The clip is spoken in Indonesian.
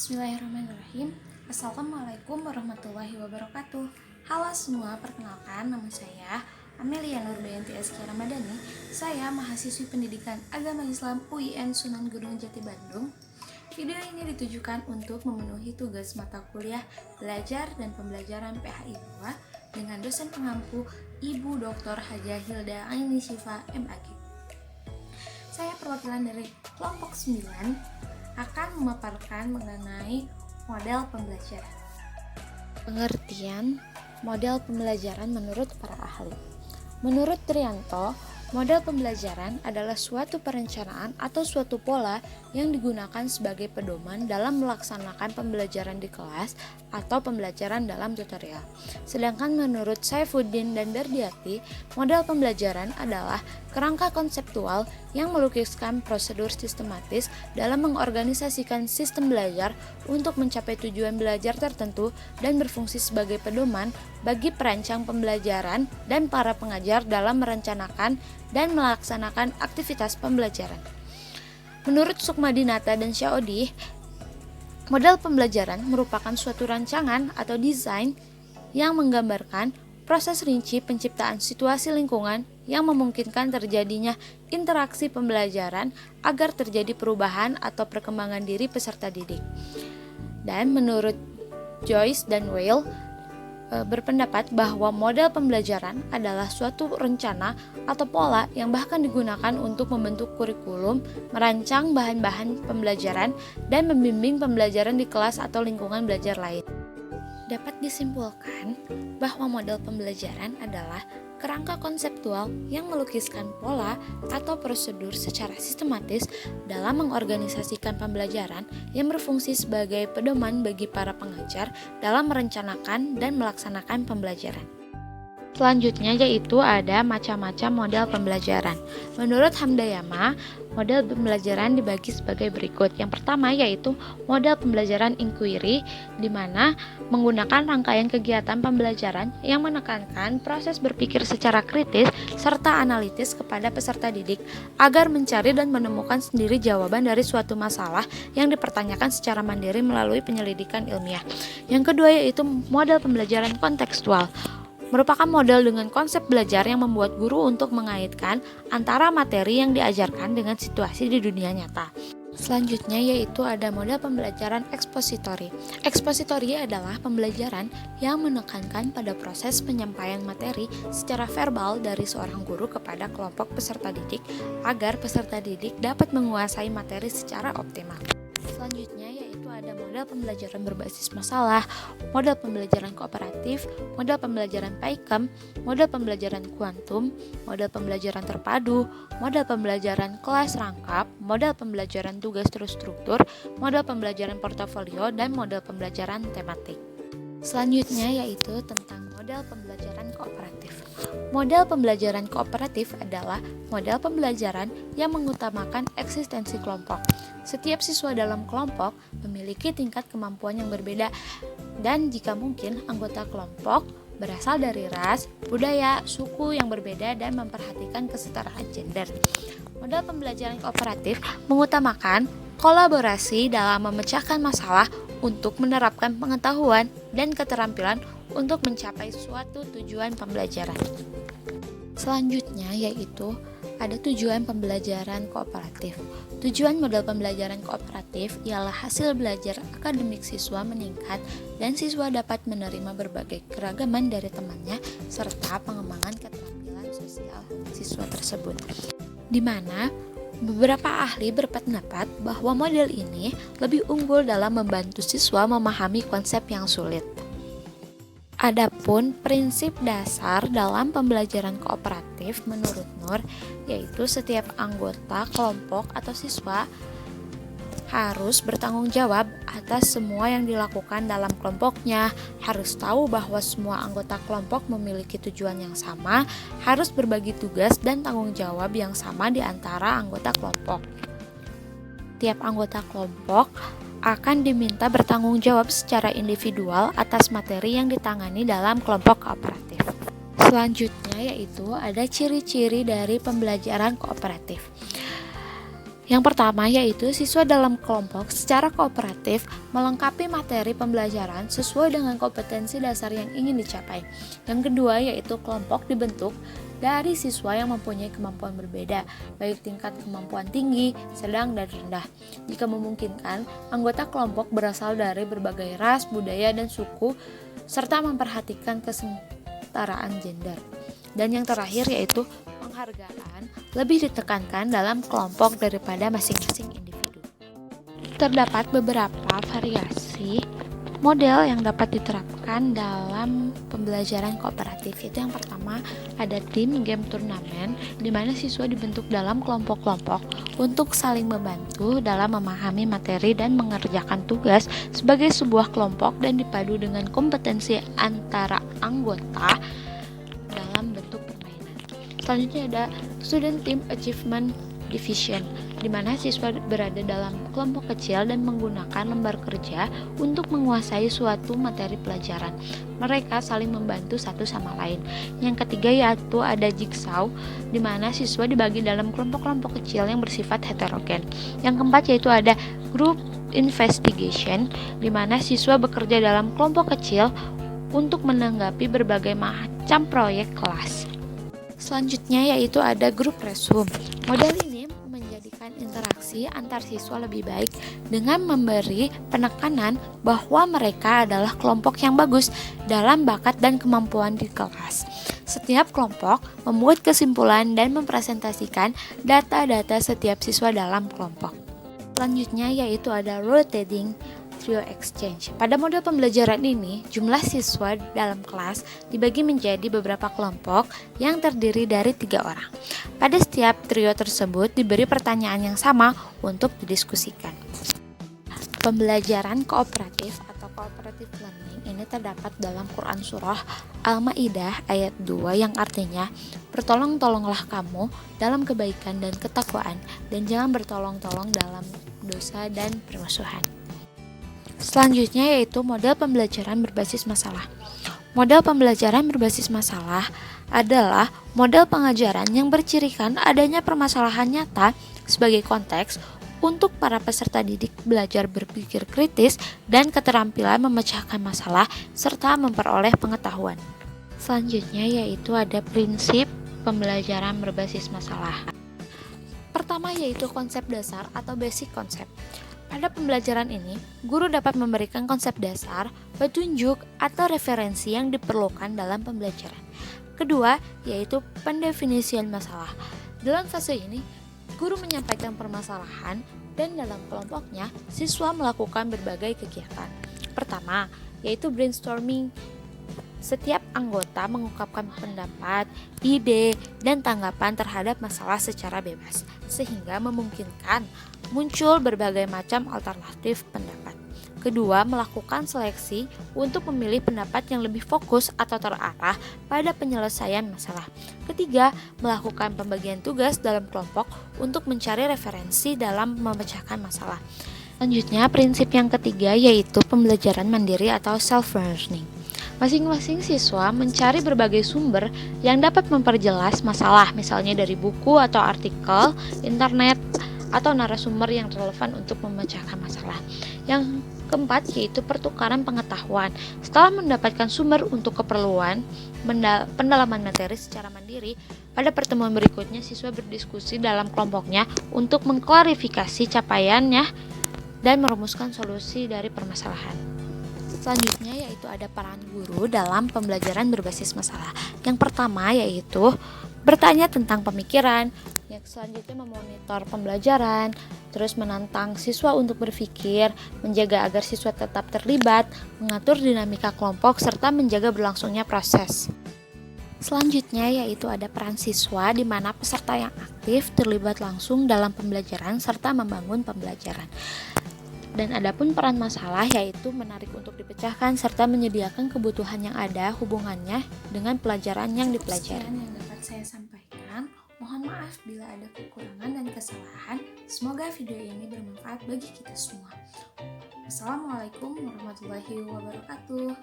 Bismillahirrahmanirrahim. Assalamualaikum warahmatullahi wabarakatuh. Halo semua, perkenalkan nama saya Amelia Nurbayanti SK Ramadhani. Saya mahasiswi pendidikan agama Islam UIN Sunan Gunung Jati Bandung. Video ini ditujukan untuk memenuhi tugas mata kuliah belajar dan pembelajaran PHI 2 dengan dosen pengampu Ibu Dr. Hajah Hilda Aini Syifa MAG. Saya perwakilan dari kelompok 9 akan memaparkan mengenai model pembelajaran. Pengertian model pembelajaran menurut para ahli. Menurut Trianto, model pembelajaran adalah suatu perencanaan atau suatu pola yang digunakan sebagai pedoman dalam melaksanakan pembelajaran di kelas atau pembelajaran dalam tutorial. Sedangkan menurut Saifuddin dan Dardiati, model pembelajaran adalah kerangka konseptual yang melukiskan prosedur sistematis dalam mengorganisasikan sistem belajar untuk mencapai tujuan belajar tertentu dan berfungsi sebagai pedoman bagi perancang pembelajaran dan para pengajar dalam merencanakan dan melaksanakan aktivitas pembelajaran. Menurut Sukmadinata dan Syaodi, model pembelajaran merupakan suatu rancangan atau desain yang menggambarkan proses rinci penciptaan situasi lingkungan yang memungkinkan terjadinya interaksi pembelajaran agar terjadi perubahan atau perkembangan diri peserta didik. Dan menurut Joyce dan Weil, berpendapat bahwa model pembelajaran adalah suatu rencana atau pola yang bahkan digunakan untuk membentuk kurikulum, merancang bahan-bahan pembelajaran, dan membimbing pembelajaran di kelas atau lingkungan belajar lain. Dapat disimpulkan bahwa model pembelajaran adalah kerangka konseptual yang melukiskan pola atau prosedur secara sistematis dalam mengorganisasikan pembelajaran yang berfungsi sebagai pedoman bagi para pengajar dalam merencanakan dan melaksanakan pembelajaran. Selanjutnya yaitu ada macam-macam model pembelajaran. Menurut Hamdayama, model pembelajaran dibagi sebagai berikut. Yang pertama yaitu model pembelajaran inquiry, di mana menggunakan rangkaian kegiatan pembelajaran yang menekankan proses berpikir secara kritis serta analitis kepada peserta didik agar mencari dan menemukan sendiri jawaban dari suatu masalah yang dipertanyakan secara mandiri melalui penyelidikan ilmiah. Yang kedua yaitu model pembelajaran kontekstual, merupakan model dengan konsep belajar yang membuat guru untuk mengaitkan antara materi yang diajarkan dengan situasi di dunia nyata. Selanjutnya yaitu ada model pembelajaran ekspositori. Ekspositori adalah pembelajaran yang menekankan pada proses penyampaian materi secara verbal dari seorang guru kepada kelompok peserta didik agar peserta didik dapat menguasai materi secara optimal. Selanjutnya yaitu ada model pembelajaran berbasis masalah, model pembelajaran kooperatif, model pembelajaran PAIKEM, model pembelajaran kuantum, model pembelajaran terpadu, model pembelajaran kelas rangkap, model pembelajaran tugas terstruktur, model pembelajaran portofolio, dan model pembelajaran tematik. Selanjutnya yaitu tentang model pembelajaran kooperatif. Model pembelajaran kooperatif adalah model pembelajaran yang mengutamakan eksistensi kelompok. Setiap siswa dalam kelompok memiliki tingkat kemampuan yang berbeda dan jika mungkin anggota kelompok berasal dari ras, budaya, suku yang berbeda dan memperhatikan kesetaraan gender. Model pembelajaran kooperatif mengutamakan kolaborasi dalam memecahkan masalah untuk menerapkan pengetahuan dan keterampilan untuk mencapai suatu tujuan pembelajaran. Selanjutnya yaitu ada tujuan pembelajaran kooperatif. Tujuan model pembelajaran kooperatif ialah hasil belajar akademik siswa meningkat dan siswa dapat menerima berbagai keragaman dari temannya serta pengembangan keterampilan sosial siswa tersebut. Di mana beberapa ahli berpendapat bahwa model ini lebih unggul dalam membantu siswa memahami konsep yang sulit. Adapun prinsip dasar dalam pembelajaran kooperatif menurut Nur yaitu setiap anggota kelompok atau siswa harus bertanggung jawab atas semua yang dilakukan dalam kelompoknya, harus tahu bahwa semua anggota kelompok memiliki tujuan yang sama, harus berbagi tugas dan tanggung jawab yang sama di antara anggota kelompok. Tiap anggota kelompok akan diminta bertanggung jawab secara individual atas materi yang ditangani dalam kelompok kooperatif. Selanjutnya yaitu ada ciri-ciri dari pembelajaran kooperatif. Yang pertama yaitu siswa dalam kelompok secara kooperatif melengkapi materi pembelajaran sesuai dengan kompetensi dasar yang ingin dicapai. Yang kedua yaitu kelompok dibentuk dari siswa yang mempunyai kemampuan berbeda, baik tingkat kemampuan tinggi, sedang, dan rendah. Jika memungkinkan, anggota kelompok berasal dari berbagai ras, budaya, dan suku, serta memperhatikan kesetaraan gender. Dan yang terakhir yaitu penghargaan lebih ditekankan dalam kelompok daripada masing-masing individu. Terdapat beberapa variasi model yang dapat diterapkan dalam pembelajaran kooperatif. Itu yang pertama ada tim game turnamen, di mana siswa dibentuk dalam kelompok-kelompok untuk saling membantu dalam memahami materi dan mengerjakan tugas sebagai sebuah kelompok dan dipadu dengan kompetensi antara anggota dalam bentuk permainan. Selanjutnya ada student team achievement division, di mana siswa berada dalam kelompok kecil dan menggunakan lembar kerja untuk menguasai suatu materi pelajaran. Mereka saling membantu satu sama lain. Yang ketiga yaitu ada jigsaw, di mana siswa dibagi dalam kelompok-kelompok kecil yang bersifat heterogen. Yang keempat yaitu ada group investigation, di mana siswa bekerja dalam kelompok kecil untuk menanggapi berbagai macam proyek kelas. Selanjutnya yaitu ada group resume. Model ini menjadikan interaksi antar siswa lebih baik dengan memberi penekanan bahwa mereka adalah kelompok yang bagus dalam bakat dan kemampuan di kelas. Setiap kelompok membuat kesimpulan dan mempresentasikan data-data setiap siswa dalam kelompok. Selanjutnya yaitu ada rotating trio exchange. Pada model pembelajaran ini, jumlah siswa dalam kelas dibagi menjadi beberapa kelompok yang terdiri dari 3 orang. Pada setiap trio tersebut diberi pertanyaan yang sama untuk didiskusikan. Pembelajaran kooperatif atau cooperative learning ini terdapat dalam Quran Surah Al-Ma'idah ayat 2 yang artinya, bertolong-tolonglah kamu dalam kebaikan dan ketakwaan, dan jangan bertolong-tolong dalam dosa dan permusuhan. Selanjutnya yaitu model pembelajaran berbasis masalah. Model pembelajaran berbasis masalah adalah model pengajaran yang bercirikan adanya permasalahan nyata sebagai konteks untuk para peserta didik belajar berpikir kritis dan keterampilan memecahkan masalah serta memperoleh pengetahuan. Selanjutnya yaitu ada prinsip pembelajaran berbasis masalah. Pertama yaitu konsep dasar atau basic concept. Pada pembelajaran ini, guru dapat memberikan konsep dasar, petunjuk, atau referensi yang diperlukan dalam pembelajaran. Kedua, yaitu pendefinisian masalah. Dalam fase ini, guru menyampaikan permasalahan dan dalam kelompoknya, siswa melakukan berbagai kegiatan. Pertama, yaitu brainstorming. Setiap anggota mengungkapkan pendapat, ide, dan tanggapan terhadap masalah secara bebas, sehingga memungkinkan muncul berbagai macam alternatif pendapat. Kedua, melakukan seleksi untuk memilih pendapat yang lebih fokus atau terarah pada penyelesaian masalah. Ketiga, melakukan pembagian tugas dalam kelompok untuk mencari referensi dalam memecahkan masalah. Selanjutnya, prinsip yang ketiga yaitu pembelajaran mandiri atau self-learning. Masing-masing siswa mencari berbagai sumber yang dapat memperjelas masalah, misalnya dari buku atau artikel, internet, atau narasumber yang relevan untuk memecahkan masalah. Yang keempat yaitu pertukaran pengetahuan. Setelah mendapatkan sumber untuk keperluan pendalaman materi secara mandiri, pada pertemuan berikutnya siswa berdiskusi dalam kelompoknya untuk mengklarifikasi capaiannya dan merumuskan solusi dari permasalahan. Selanjutnya yaitu ada peran guru dalam pembelajaran berbasis masalah. Yang pertama yaitu bertanya tentang pemikiran, yang selanjutnya memonitor pembelajaran, terus menantang siswa untuk berpikir, menjaga agar siswa tetap terlibat, mengatur dinamika kelompok, serta menjaga berlangsungnya proses. Selanjutnya yaitu ada peran siswa di mana peserta yang aktif terlibat langsung dalam pembelajaran serta membangun pembelajaran. Dan adapun peran masalah yaitu menarik untuk dipecahkan serta menyediakan kebutuhan yang ada hubungannya dengan pelajaran yang dipelajari. Sekian yang dapat saya sampaikan. Mohon maaf bila ada kekurangan dan kesalahan. Semoga video ini bermanfaat bagi kita semua. Wassalamualaikum warahmatullahi wabarakatuh.